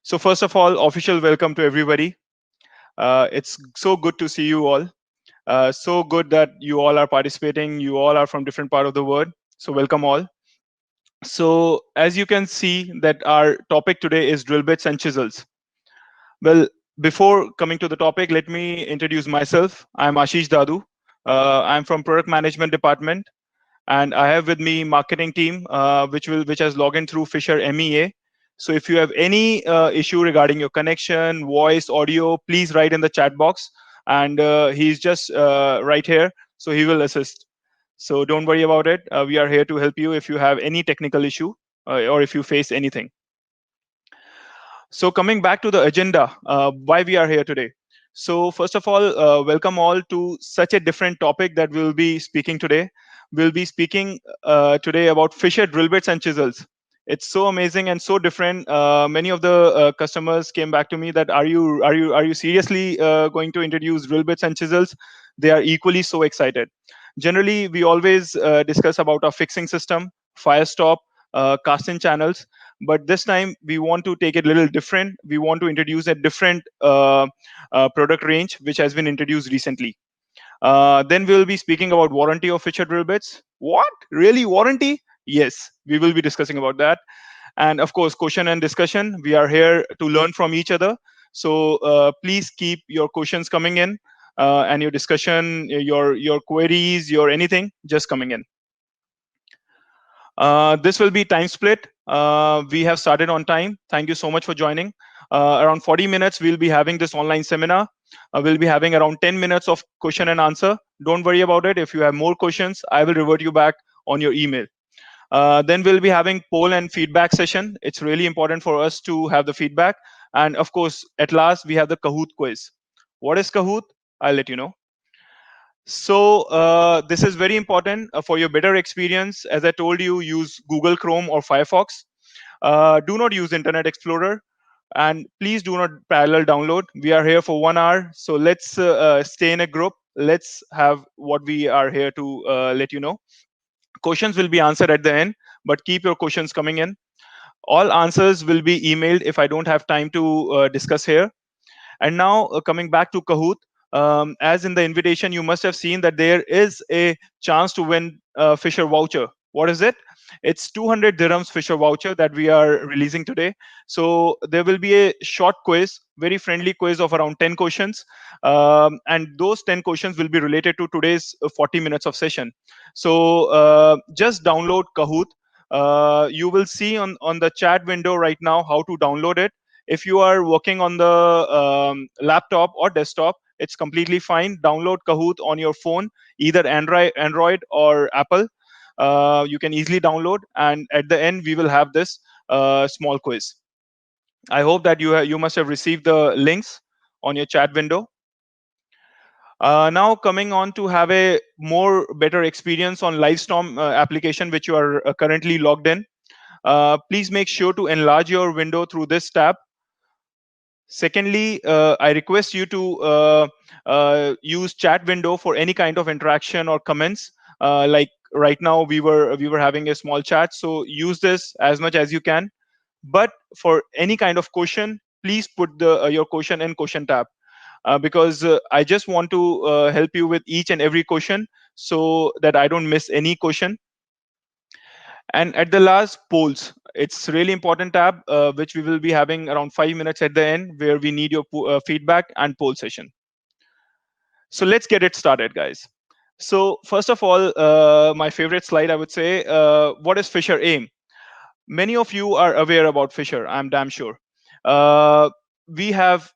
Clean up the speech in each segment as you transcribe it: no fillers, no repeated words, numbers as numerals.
So first of all, official welcome to everybody. It's so good to see you all. So good that you all are participating. You all are from different part of the world. So welcome all. So as you can see that our topic today is drill bits and chisels. Well, before coming to the topic, let me introduce myself. I'm Ashish Dadu. I'm from product management department, and I have with me marketing team, which has logged in through Fisher MEA. So if you have any issue regarding your connection, voice, audio, please write in the chat box, and he's just right here, so he will assist. So don't worry about it. We are here to help you if you have any technical issue or if you face anything. So coming back to the agenda, why we are here today. So first of all, welcome all to such a different topic that we'll be speaking today. We'll be speaking today about Fisher drill bits and chisels. It's so amazing and so different. Many of the customers came back to me that are you seriously going to introduce drill bits and chisels? They are equally so excited. Generally, we always discuss about our fixing system, fire stop, cast-in channels, but this time we want to take it a little different. We want to introduce a different product range which has been introduced recently. Then we will be speaking about warranty of Fisher drill bits. What, really, warranty? Yes, we will be discussing about that. And of course, question and discussion. We are here to learn from each other, so please keep your questions coming in, and your discussion, your queries, your anything just coming in. This will be time split. We have started on time. Thank you so much for joining. Around 40 minutes, we'll be having this online seminar. We'll be having around 10 minutes of question and answer. Don't worry about it. If you have more questions, I will revert you back on your email. Then we'll be having poll and feedback session. It's really important for us to have the feedback. And of course, at last, we have the Kahoot quiz. What is Kahoot? I'll let you know. So this is very important for your better experience. As I told you, use Google Chrome or Firefox. Do not use Internet Explorer, and please do not parallel download. We are here for 1 hour, so let's stay in a group. Let's have what we are here to let you know. Questions will be answered at the end, but keep your questions coming in. All answers will be emailed if I don't have time to discuss here. And now coming back to Kahoot, as in the invitation, you must have seen that there is a chance to win Fisher voucher. What is it? It's 200 dirhams Fisher voucher that we are releasing today. So there will be a short quiz, very friendly quiz of around 10 questions. And those 10 questions will be related to today's 40 minutes of session. So just download Kahoot. You will see on the chat window right now how to download it. If you are working on the laptop or desktop, it's completely fine. Download Kahoot on your phone, either Android or Apple. You can easily download, and at the end we will have this small quiz. I hope that you must have received the links on your chat window. Now coming on to have a more better experience on Livestorm application, which you are currently logged in. Please make sure to enlarge your window through this tab. Secondly, I request you to use chat window for any kind of interaction or comments. Like right now, we were having a small chat, so use this as much as you can. But for any kind of question, please put your question in question tab, because I just want to help you with each and every question so that I don't miss any question. And at the last, polls. It's really important tab, which we will be having around 5 minutes at the end, where we need your feedback and poll session. So let's get it started, guys. So first of all, my favorite slide, I would say, what is Fisher AIM? Many of you are aware about Fisher, I'm damn sure. Uh, we have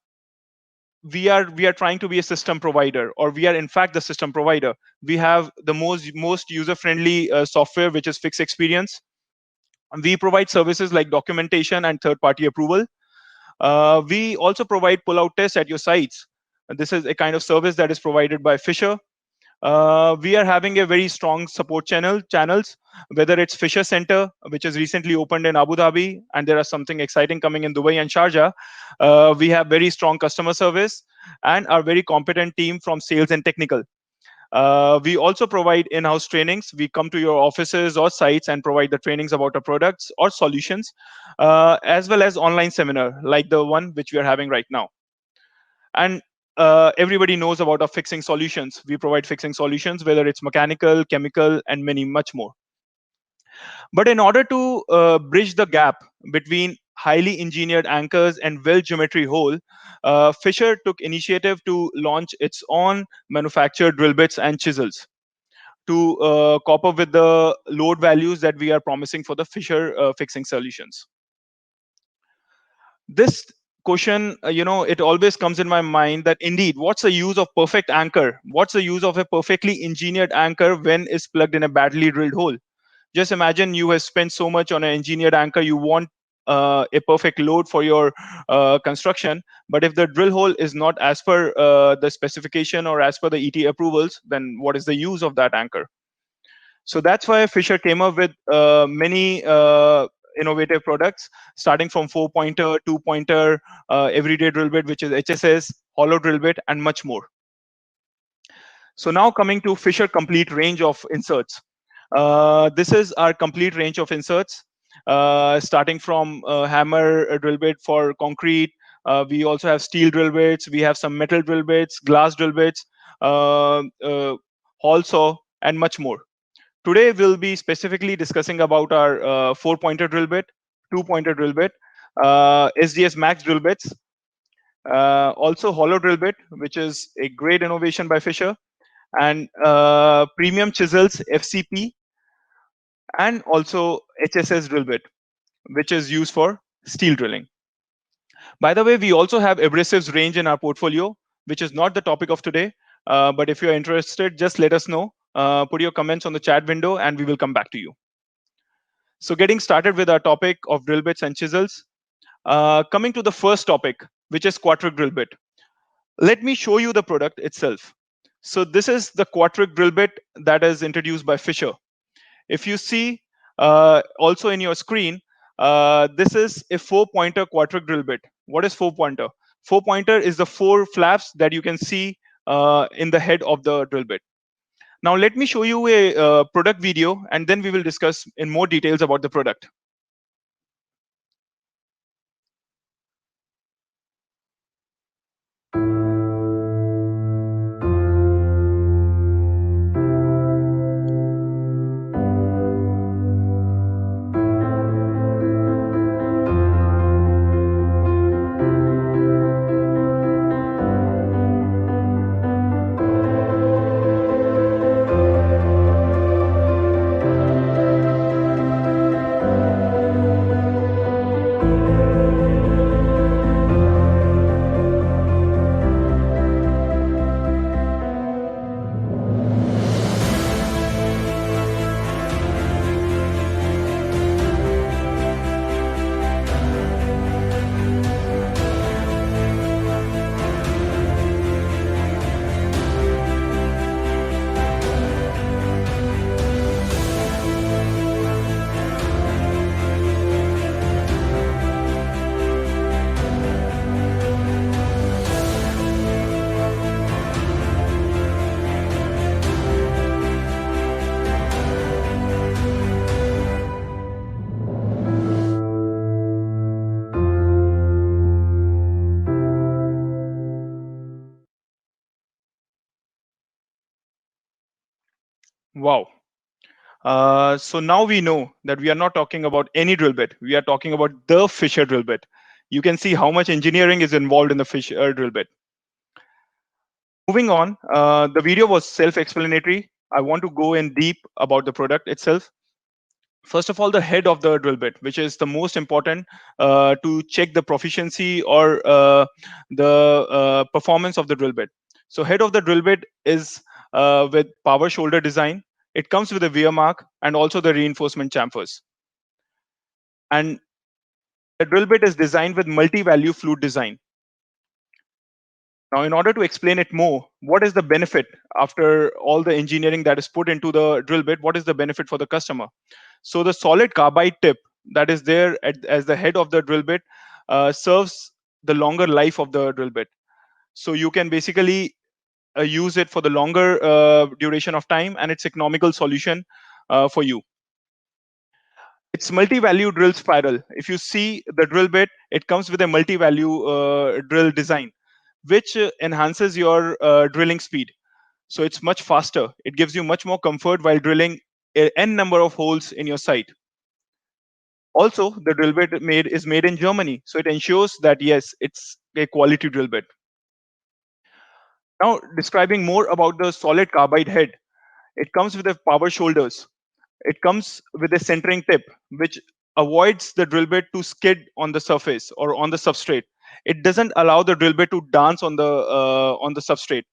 we are trying to be a system provider, or we are in fact the system provider. We have the most user friendly software, which is Fix Experience. We provide services like documentation and third party approval. We also provide pull out tests at your sites. This is a kind of service that is provided by Fisher. We are having a very strong support channels, whether it's Fisher Center, which is recently opened in Abu Dhabi, and there are something exciting coming in Dubai and Sharjah. We have very strong customer service and our very competent team from sales and technical. We also provide in-house trainings. We come to your offices or sites and provide the trainings about our products or solutions, as well as online seminar like the one which we are having right now. And everybody knows about our fixing solutions. We provide fixing solutions, whether it's mechanical, chemical, and many much more. But in order to bridge the gap between highly engineered anchors and well geometry hole, Fisher took initiative to launch its own manufactured drill bits and chisels to cope up with the load values that we are promising for the Fisher fixing solutions. This question, it always comes in my mind that indeed, what's the use of perfect anchor? What's the use of a perfectly engineered anchor when it's plugged in a badly drilled hole? Just imagine you have spent so much on an engineered anchor, you want a perfect load for your construction, but if the drill hole is not as per the specification or as per the ET approvals, then what is the use of that anchor? So that's why Fisher came up with many innovative products, starting from 4-pointer, 2-pointer, everyday drill bit, which is HSS, hollow drill bit, and much more. So now coming to Fisher complete range of inserts. This is our complete range of inserts, starting from hammer drill bit for concrete. We also have steel drill bits. We have some metal drill bits, glass drill bits, hall saw, and much more. Today, we'll be specifically discussing about our 4-pointer drill bit, 2-pointer drill bit, SDS Max drill bits, also hollow drill bit, which is a great innovation by Fisher, and premium chisels, FCP, and also HSS drill bit, which is used for steel drilling. By the way, we also have abrasives range in our portfolio, which is not the topic of today. But if you're interested, just let us know. Put your comments on the chat window and we will come back to you. So getting started with our topic of drill bits and chisels. Coming to the first topic, which is Quatric drill bit. Let me show you the product itself. So this is the Quatric drill bit that is introduced by Fisher. If you see also in your screen, this is a 4-pointer Quatric drill bit. What is 4-pointer? 4-pointer is the 4 flaps that you can see in the head of the drill bit. Now let me show you a product video, and then we will discuss in more details about the product. Wow. So now we know that we are not talking about any drill bit. We are talking about the Fisher drill bit. You can see how much engineering is involved in the Fisher drill bit. Moving on, the video was self-explanatory. I want to go in deep about the product itself. First of all, the head of the drill bit, which is the most important to check the proficiency or the performance of the drill bit. So head of the drill bit is with power shoulder design. It comes with a wear mark and also the reinforcement chamfers. And the drill bit is designed with multi-value flute design. Now, in order to explain it more, what is the benefit after all the engineering that is put into the drill bit? What is the benefit for the customer? So the solid carbide tip that is there as the head of the drill bit serves the longer life of the drill bit. So you can basically use it for the longer duration of time, and it's economical solution for you. It's multi-value drill spiral. If you see the drill bit, it comes with a multi-value drill design, which enhances your drilling speed. So it's much faster. It gives you much more comfort while drilling a n number of holes in your site. Also, the drill bit is made in Germany, so it ensures that yes, it's a quality drill bit. Now, describing more about the solid carbide head, it comes with a power shoulders. It comes with a centering tip, which avoids the drill bit to skid on the surface or on the substrate. It doesn't allow the drill bit to dance on the substrate.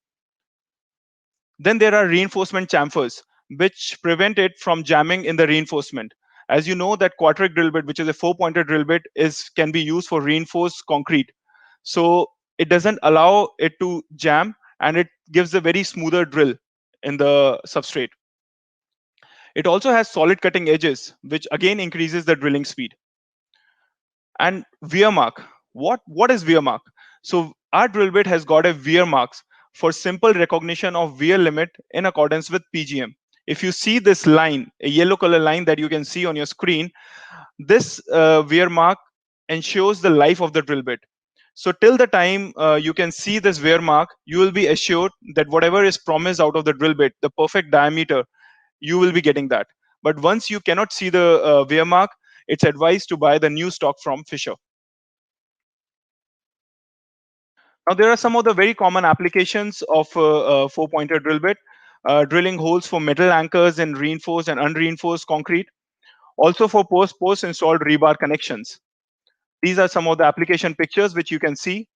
Then there are reinforcement chamfers, which prevent it from jamming in the reinforcement. As you know, that Quartric drill bit, which is a four-pointer drill bit, is can be used for reinforced concrete. So it doesn't allow it to jam, and it gives a very smoother drill in the substrate. It also has solid cutting edges, which again increases the drilling speed. And wear mark. What is wear mark? So our drill bit has got a wear marks for simple recognition of wear limit in accordance with PGM. If you see this line, a yellow color line that you can see on your screen, this wear mark ensures the life of the drill bit. So till the time you can see this wear mark, you will be assured that whatever is promised out of the drill bit, the perfect diameter, you will be getting that. But once you cannot see the wear mark, it's advised to buy the new stock from Fisher. Now, there are some of the very common applications of four-pointer drill bit. Drilling holes for metal anchors in reinforced and unreinforced concrete. Also for post-installed rebar connections. These are some of the application pictures which you can see.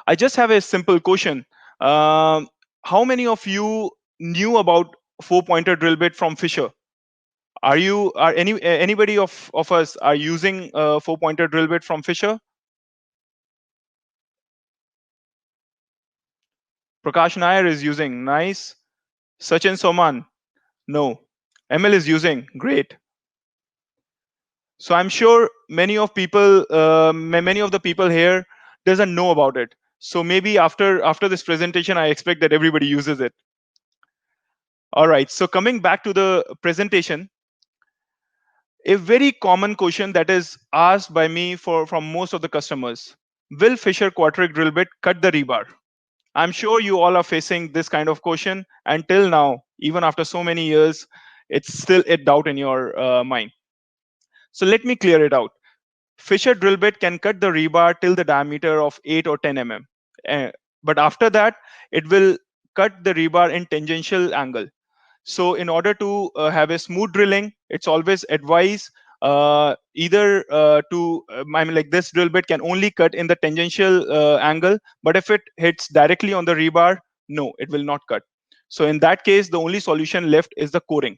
I just have a simple question. How many of you knew about four-pointer drill bit from Fisher? Are anybody of us are using four-pointer drill bit from Fisher? Prakash Nair is using. Nice. Sachin Soman. No. ML is using. Great. So I'm sure many of the people here doesn't know about it. So maybe after this presentation, I expect that everybody uses it. All right. So coming back to the presentation, a very common question that is asked by me from most of the customers: will Fisher Quartric drill bit cut the rebar? I'm sure you all are facing this kind of question, and till now, even after so many years, it's still a doubt in your mind. So let me clear it out. Fisher drill bit can cut the rebar till the diameter of 8 or 10 mm. But after that, it will cut the rebar in tangential angle. So in order to have a smooth drilling, it's always advised either I mean, like this drill bit can only cut in the tangential angle, but if it hits directly on the rebar, no, it will not cut. So in that case, the only solution left is the coring.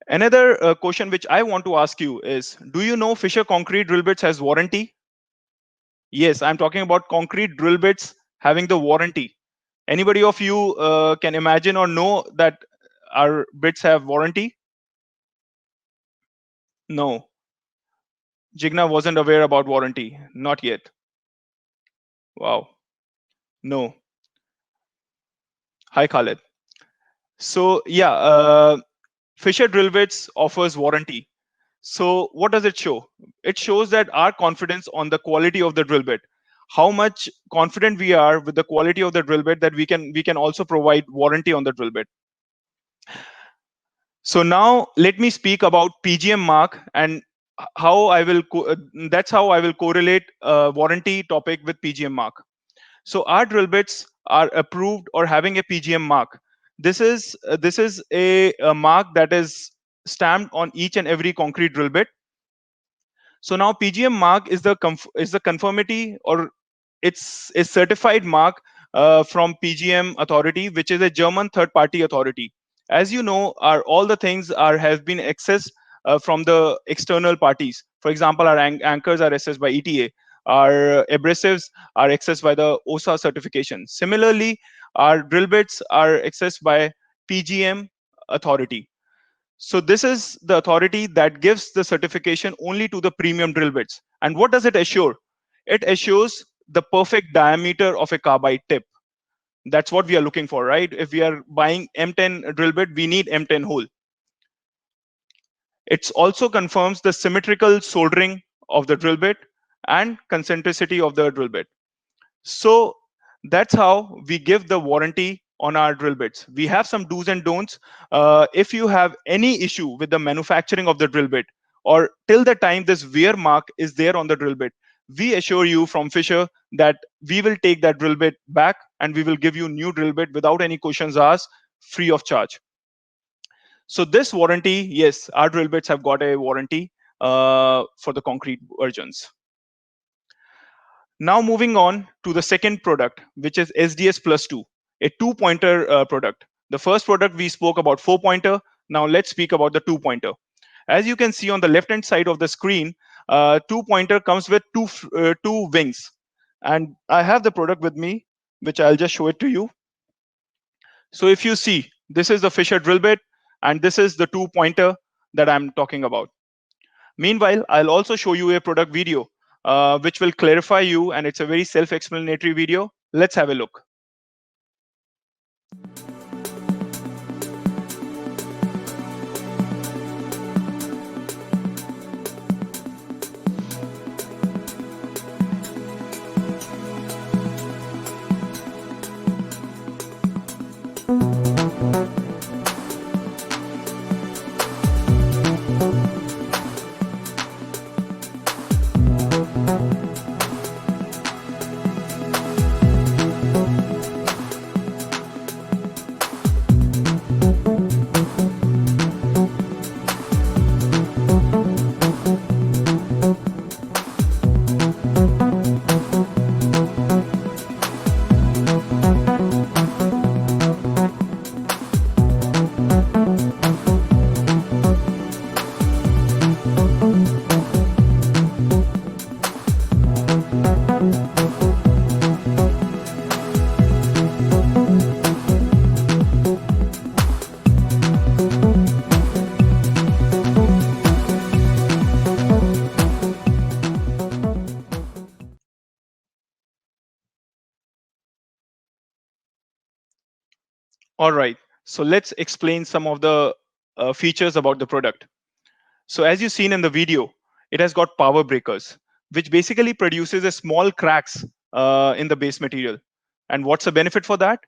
Another question which I want to ask you is, do you know Fisher concrete drill bits has warranty? Yes, I'm talking about concrete drill bits having the warranty. Anybody of you can imagine or know that our bits have warranty? No. Jigna wasn't aware about warranty. Not yet. Wow. No. Hi, Khalid. So yeah, Fisher drill bits offers warranty. So what does it show? It shows that our confidence on the quality of the drill bit, how much confident we are with the quality of the drill bit, that we can also provide warranty on the drill bit. So now let me speak about PGM mark and how I will that's how I will correlate warranty topic with PGM mark. So our drill bits are approved or having a PGM mark. This is a mark that is stamped on each and every concrete drill bit. So now PGM mark is the conformity, or it's a certified mark from PGM authority, which is a German third party authority. As you know, are all the things are have been accessed from the external parties. For example, our anchors are assessed by ETA. Our abrasives are accessed by the OSA certification. Similarly, our drill bits are accessed by PGM authority. So this is the authority that gives the certification only to the premium drill bits. And what does it assure? It assures the perfect diameter of a carbide tip. That's what we are looking for, right? If we are buying M10 drill bit, we need M10 hole. It also confirms the symmetrical soldering of the drill bit and concentricity of the drill bit. So that's how we give the warranty on our drill bits. We have some do's and don'ts. If you have any issue with the manufacturing of the drill bit, or till the time this wear mark is there on the drill bit, we assure you from Fisher that we will take that drill bit back and we will give you new drill bit without any questions asked, free of charge. So this warranty, yes, our drill bits have got a warranty for the concrete versions. Now moving on to the second product, which is SDS Plus 2, a two-pointer product. The first product we spoke about four-pointer. Now let's speak about the two-pointer. As you can see on the left-hand side of the screen, two-pointer comes with two wings. And I have the product with me, which I'll just show it to you. So if you see, this is the Fisher drill bit, and this is the two-pointer that I'm talking about. Meanwhile, I'll also show you a product video, which will clarify you, and it's a very self-explanatory video. Let's have a look. All right, so let's explain some of the features about the product. So as you've seen in the video, it has got power breakers, which basically produces a small cracks in the base material. And what's the benefit for that?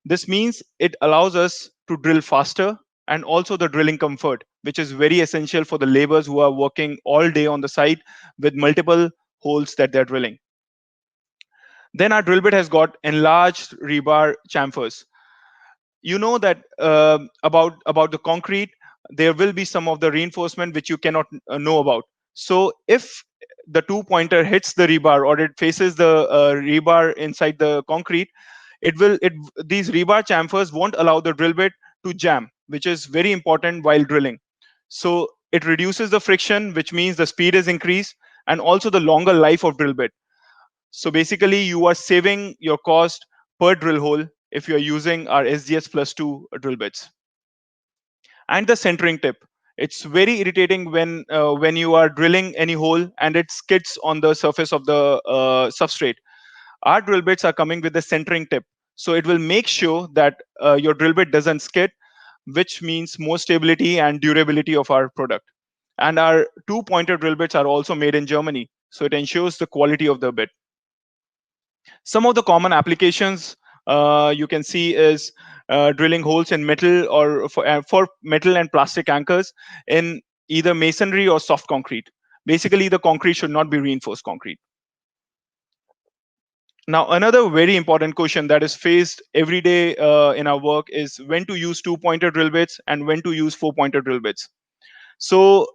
This means it allows us to drill faster and also the drilling comfort, which is very essential for the laborers who are working all day on the site with multiple holes that they're drilling. Then our drill bit has got enlarged rebar chamfers. You know that about the concrete, there will be some of the reinforcement which you cannot know about. So if the two pointer hits the rebar or it faces the rebar inside the concrete, it these rebar chamfers won't allow the drill bit to jam, which is very important while drilling. So it reduces the friction, which means the speed is increased, and also the longer life of drill bit. So basically, you are saving your cost per drill hole if you're using our SDS Plus 2 drill bits. And the centering tip. It's very irritating when you are drilling any hole and it skids on the surface of the substrate. Our drill bits are coming with a centering tip. So it will make sure that your drill bit doesn't skid, which means more stability and durability of our product. And our two-pointer drill bits are also made in Germany. So it ensures the quality of the bit. Some of the common applications you can see is drilling holes in metal or for metal and plastic anchors in either masonry or soft concrete. Basically, the concrete should not be reinforced concrete. Now, another very important question that is faced every day in our work is when to use two-pointer drill bits and when to use four-pointer drill bits. So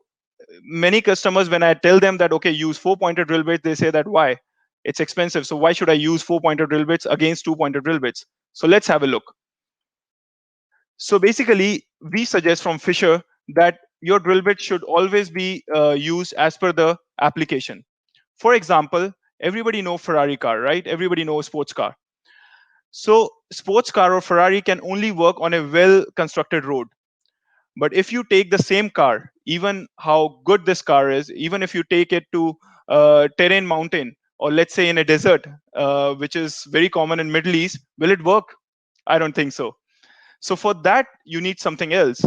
many customers, when I tell them that, okay, use four-pointer drill bits, they say that why? It's expensive. So why should I use four-pointer drill bits against two-pointer drill bits? So let's have a look. So basically, we suggest from Fisher that your drill bit should always be used as per the application. For example, everybody know Ferrari car, right? Everybody knows sports car. So sports car or Ferrari can only work on a well-constructed road. But if you take the same car, even how good this car is, even if you take it to terrain mountain, or let's say in a desert, which is very common in Middle East, will it work? I don't think so. So for that, you need something else.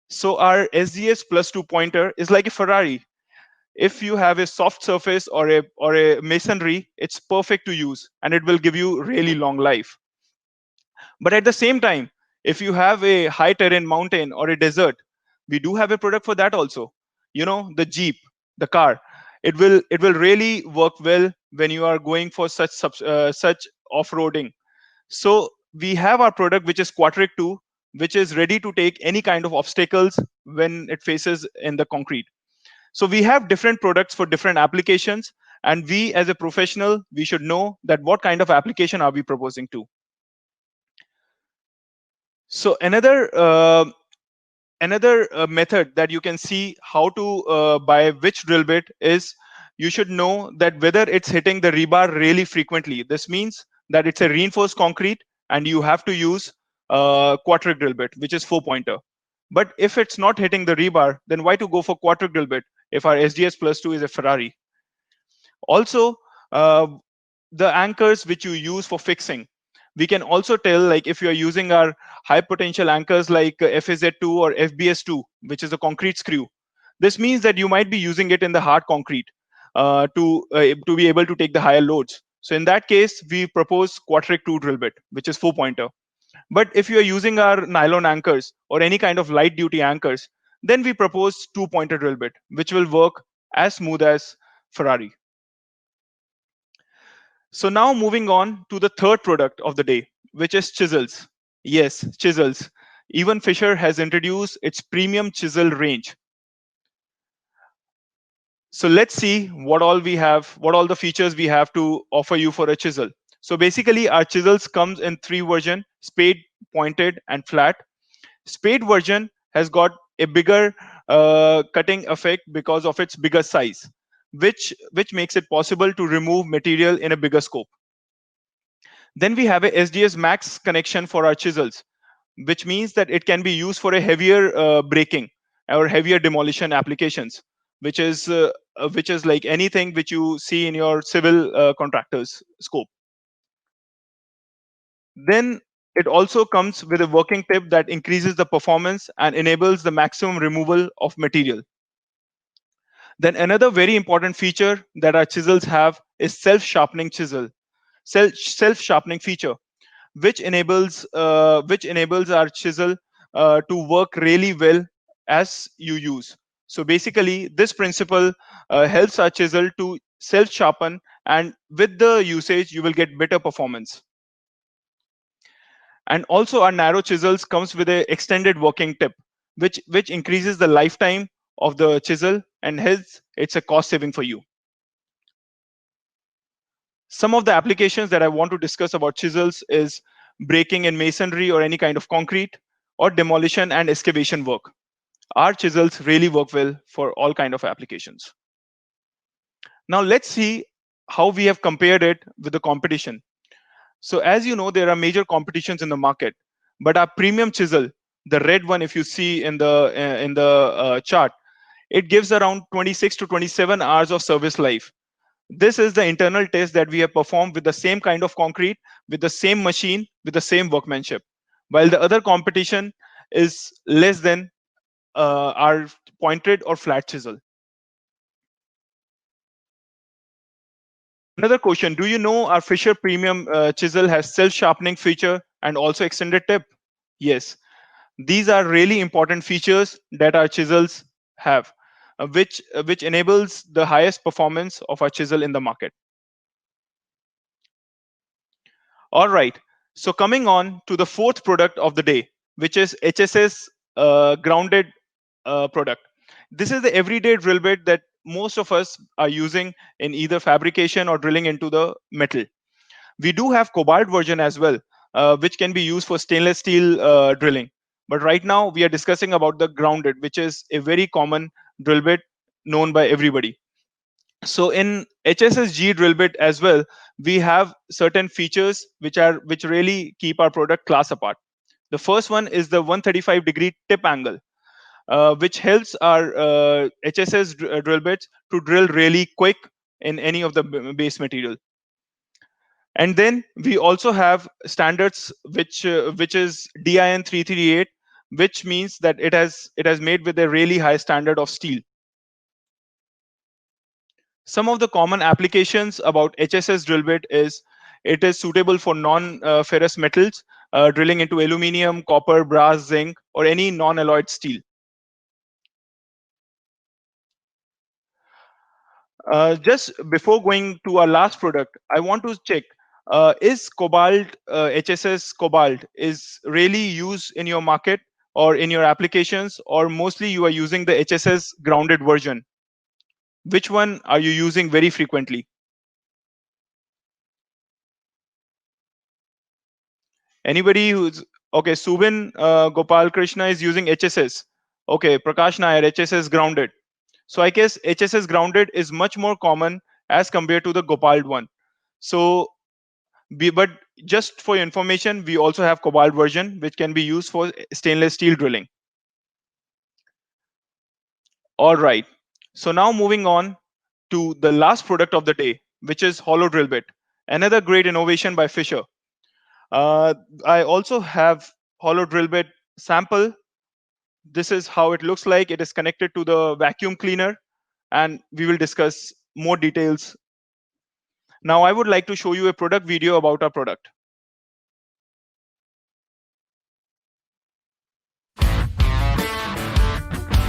So our SGS plus 2 pointer is like a Ferrari. If you have a soft surface or a masonry, it's perfect to use and it will give you really long life. But at the same time, if you have a high terrain mountain or a desert, we do have a product for that also. The Jeep, the car. It will really work well when you are going for such off-roading. So we have our product, which is Quatric 2, which is ready to take any kind of obstacles when it faces in the concrete. So we have different products for different applications, and we as a professional, we should know that what kind of application are we proposing to. So another method that you can see how to buy which drill bit is, you should know that whether it's hitting the rebar really frequently. This means that it's a reinforced concrete and you have to use Quatric drill bit, which is 4 pointer. But if it's not hitting the rebar, then why to go for Quatric drill bit if our SGS plus 2 is a Ferrari? Also, uh, the anchors which you use for fixing, we can also tell, like if you are using our high potential anchors like FAZ2 or FBS2, which is a concrete screw. This means that you might be using it in the hard concrete to be able to take the higher loads. So in that case, we propose Quatric 2 drill bit, which is 4 pointer. But if you are using our nylon anchors or any kind of light duty anchors, then we propose 2 pointer drill bit, which will work as smooth as Ferrari. So now moving on to the third product of the day, which is chisels. Yes, chisels. Even Fisher has introduced its premium chisel range. So let's see what all the features we have to offer you for a chisel. So basically, our chisels comes in three versions: spade, pointed, and flat. Spade version has got a bigger cutting effect because of its bigger size, which makes it possible to remove material in a bigger scope. Then we have a SDS Max connection for our chisels, which means that it can be used for a heavier breaking or heavier demolition applications, which is like anything which you see in your civil contractors scope. Then it also comes with a working tip that increases the performance and enables the maximum removal of material. Then another very important feature that our chisels have is self-sharpening chisel, self-sharpening feature, which enables our chisel to work really well as you use. So basically, this principle helps our chisel to self-sharpen, and with the usage, you will get better performance. And also, our narrow chisels comes with a extended working tip, which increases the lifetime of the chisel, and hence it's a cost saving for you. Some of the applications that I want to discuss about chisels is breaking in masonry or any kind of concrete, or demolition and excavation work. Our chisels really work well for all kind of applications. Now let's see how we have compared it with the competition. So as you know, there are major competitions in the market, but our premium chisel, the red one, if you see in the chart, it gives around 26 to 27 hours of service life. This is the internal test that we have performed with the same kind of concrete, with the same machine, with the same workmanship. While the other competition is less than our pointed or flat chisel. Another question: do you know our Fisher Premium chisel has self-sharpening feature and also extended tip? Yes, these are really important features that our chisels have, which enables the highest performance of our chisel in the market. All right. So coming on to the fourth product of the day, which is HSS grounded product. This is the everyday drill bit that most of us are using in either fabrication or drilling into the metal. We do have cobalt version as well, which can be used for stainless steel drilling. But right now we are discussing about the grounded, which is a very common drill bit known by everybody. So in HSSG drill bit as well, we have certain features which really keep our product class apart. The first one is the 135-degree tip angle, which helps our HSS drill bits to drill really quick, in any of the base material. And then we also have standards which is DIN 338, which means that it has made with a really high standard of steel. Some of the common applications about HSS drill bit is it is suitable for non-ferrous metals, drilling into aluminium, copper, brass, zinc, or any non-alloyed steel. Just before going to our last product, I want to check, is cobalt, HSS cobalt is really used in your market or in your applications, or mostly you are using the HSS grounded version? Which one are you using very frequently? Anybody who's okay? Subin Gopal Krishna is using HSS. Okay, Prakash Nair, HSS grounded. So I guess HSS grounded is much more common as compared to the Gopal one. So but just for your information, we also have cobalt version which can be used for stainless steel drilling. All right. So now moving on to the last product of the day, which is hollow drill bit. Another great innovation by Fisher. I also have hollow drill bit sample. This is how it looks like. It is connected to the vacuum cleaner, and we will discuss more details. Now I would like to show you a product video about our product.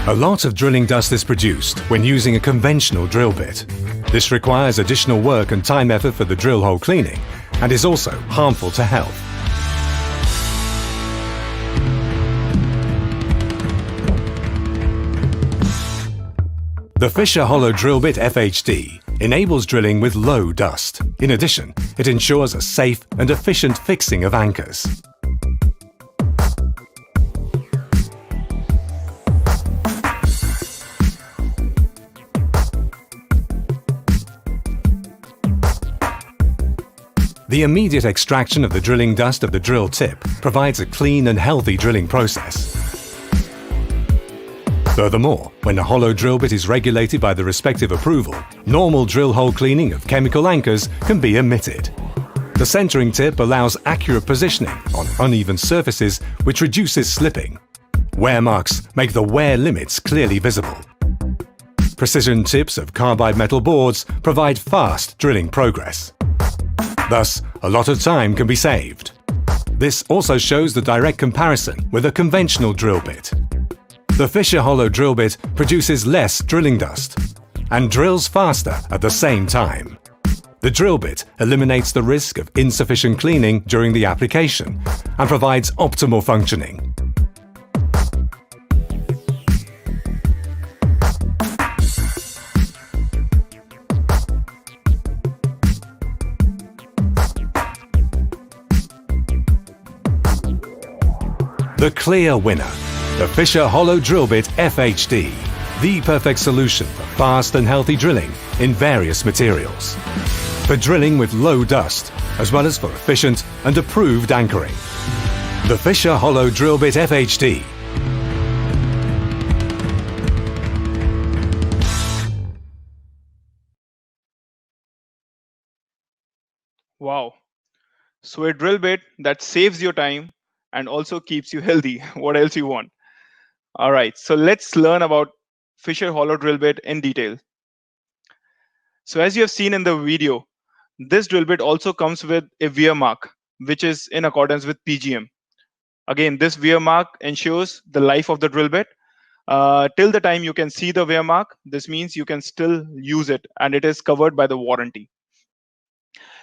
A lot of drilling dust is produced when using a conventional drill bit. This requires additional work and time effort for the drill hole cleaning and is also harmful to health. The Fisher Hollow Drill Bit FHD enables drilling with low dust. In addition, it ensures a safe and efficient fixing of anchors. The immediate extraction of the drilling dust of the drill tip provides a clean and healthy drilling process. Furthermore, when a hollow drill bit is regulated by the respective approval, normal drill hole cleaning of chemical anchors can be omitted. The centering tip allows accurate positioning on uneven surfaces, which reduces slipping. Wear marks make the wear limits clearly visible. Precision tips of carbide metal boards provide fast drilling progress. Thus, a lot of time can be saved. This also shows the direct comparison with a conventional drill bit. The Fisher Hollow drill bit produces less drilling dust and drills faster at the same time. The drill bit eliminates the risk of insufficient cleaning during the application and provides optimal functioning. The clear winner, the Fisher Hollow Drill Bit FHD, the perfect solution for fast and healthy drilling in various materials. For drilling with low dust, as well as for efficient and approved anchoring. The Fisher Hollow Drill Bit FHD. Wow. So a drill bit that saves your time and also keeps you healthy. What else you want? All right, so let's learn about Fisher Hollow drill bit in detail. So as you have seen in the video, this drill bit also comes with a wear mark, which is in accordance with PGM. Again, this wear mark ensures the life of the drill bit. Till the time you can see the wear mark, this means you can still use it and it is covered by the warranty.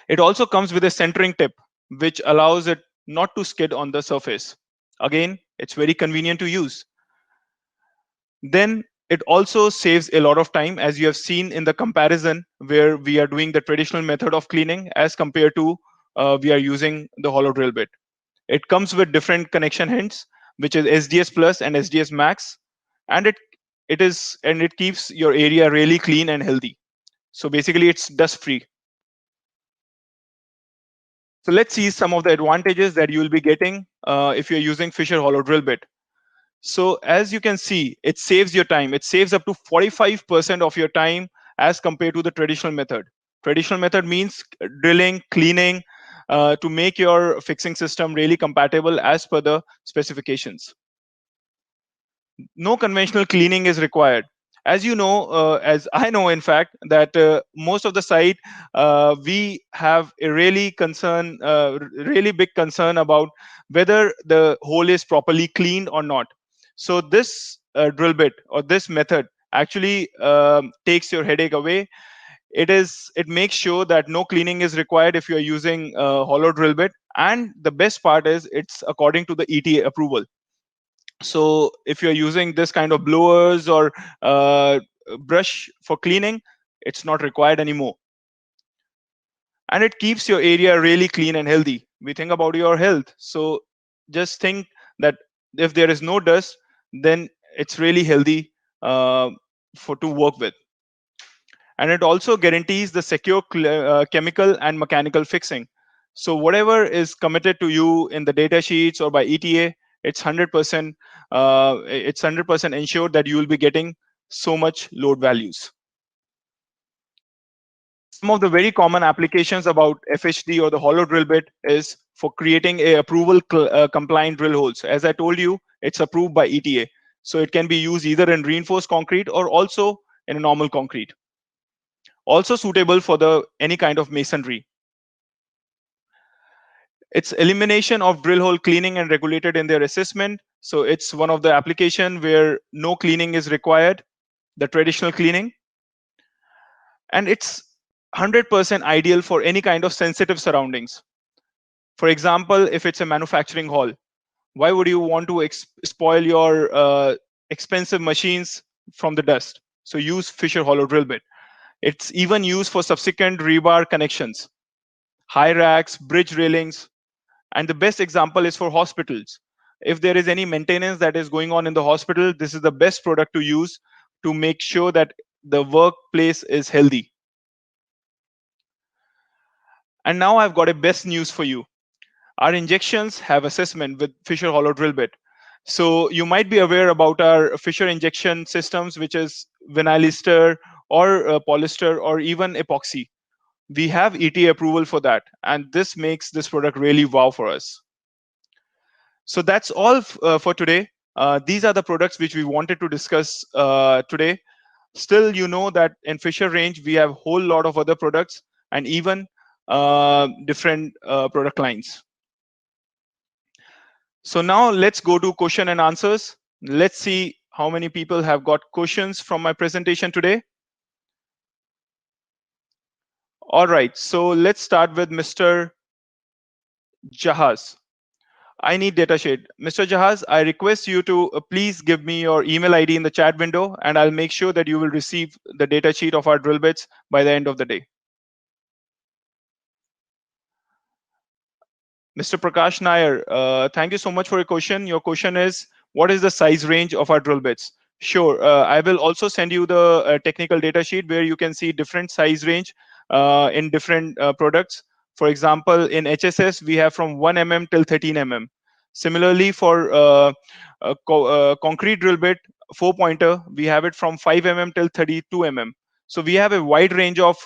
It also comes with a centering tip, which allows it not to skid on the surface. Again, it's very convenient to use. Then it also saves a lot of time, as you have seen in the comparison where we are doing the traditional method of cleaning as compared to we are using the hollow drill bit. It comes with different connection hints, which is SDS plus and SDS max, and it keeps your area really clean and healthy. So basically it's dust free. So let's see some of the advantages that you will be getting if you're using Fisher Hollow drill bit. So as you can see, it saves your time. It saves up to 45% of your time as compared to the traditional method. Traditional method means drilling, cleaning, to make your fixing system really compatible as per the specifications. No conventional cleaning is required. As you know, as I know, in fact, that most of the site, we have a really big concern about whether the hole is properly cleaned or not. So this drill bit or this method actually takes your headache away. It makes sure that no cleaning is required if you're using hollow drill bit, and the best part is it's according to the ETA approval. So if you're using this kind of blowers or brush for cleaning, it's not required anymore. And it keeps your area really clean and healthy. We think about your health, so just think that if there is no dust, then it's really healthy for to work with. And it also guarantees the secure chemical and mechanical fixing. So whatever is committed to you in the data sheets or by ETA, it's 100%. It's 100% ensured that you will be getting so much load values. Some of the very common applications about FHD or the hollow drill bit is for creating a approval compliant drill holes. As I told you, it's approved by ETA. So it can be used either in reinforced concrete or also in a normal concrete. Also suitable for the any kind of masonry. It's elimination of drill hole cleaning and regulated in their assessment. So it's one of the application where no cleaning is required, the traditional cleaning. And it's 100% ideal for any kind of sensitive surroundings. For example, if it's a manufacturing hall, why would you want to spoil your expensive machines from the dust? So use Fisher hollow drill bit. It's even used for subsequent rebar connections, high racks, bridge railings, and the best example is for hospitals. If there is any maintenance that is going on in the hospital, this is the best product to use to make sure that the workplace is healthy. And now I've got a best news for you. Our injections have assessment with Fisher hollow drill bit. So you might be aware about our Fisher injection systems, which is vinyl ester or polyester or even epoxy. We have ETA approval for that, and this makes this product really wow for us. So that's all for today. These are the products which we wanted to discuss today. Still, you know that in Fisher range, we have a whole lot of other products and even different product lines. So now let's go to question and answers. Let's see how many people have got questions from my presentation today. All right, so let's start with Mr. Jahaz. I need data sheet. Mr. Jahaz, I request you to please give me your email ID in the chat window, and I'll make sure that you will receive the data sheet of our drill bits by the end of the day. Mr. Prakash Nair, thank you so much for your question. Your question is, what is the size range of our drill bits? Sure, I will also send you the technical data sheet where you can see different size range in different products. For example, in HSS, we have from 1 mm till 13 mm. Similarly, for concrete drill bit, 4-pointer, we have it from 5 mm till 32 mm. So we have a wide range of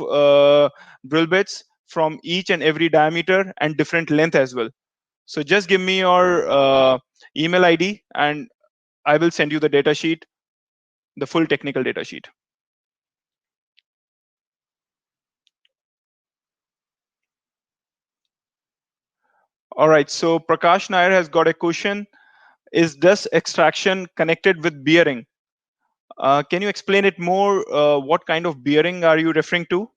drill bits from each and every diameter and different length as well. So just give me your email ID and I will send you the data sheet, the full technical data sheet. All right, so Prakash Nair has got a question. Is dust extraction connected with bearing? Can you explain it more? What kind of bearing are you referring to?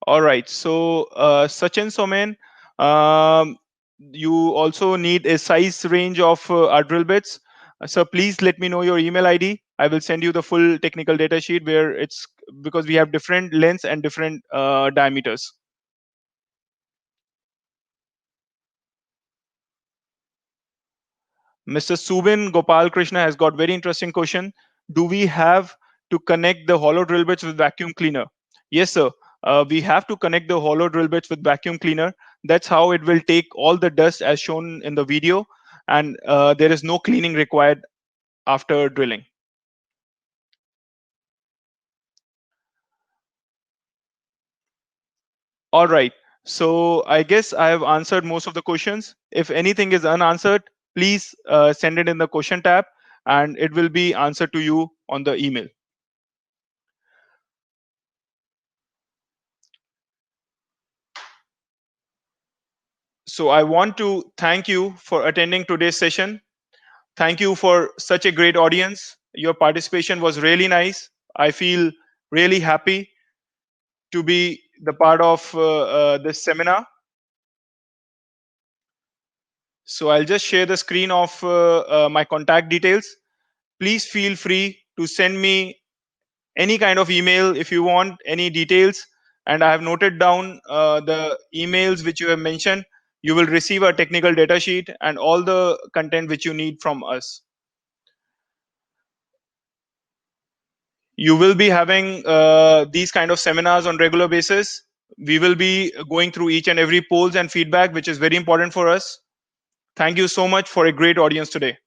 All right, so Sachin Somen, you also need a size range of our drill bits. So please let me know your email ID. I will send you the full technical data sheet where it's because we have different lengths and different diameters. Mr. Subin Gopal Krishna has got very interesting question. Do we have to connect the hollow drill bits with vacuum cleaner? Yes, sir. We have to connect the hollow drill bits with vacuum cleaner. That's how it will take all the dust as shown in the video, and there is no cleaning required after drilling. All right. So I guess I have answered most of the questions. If anything is unanswered, please send it in the question tab and it will be answered to you on the email. So I want to thank you for attending today's session. Thank you for such a great audience. Your participation was really nice. I feel really happy to be the part of this seminar. So I'll just share the screen of my contact details. Please feel free to send me any kind of email if you want any details. And I have noted down the emails which you have mentioned. You will receive a technical data sheet and all the content which you need from us. You will be having these kind of seminars on regular basis. We will be going through each and every polls and feedback, which is very important for us. Thank you so much for a great audience today.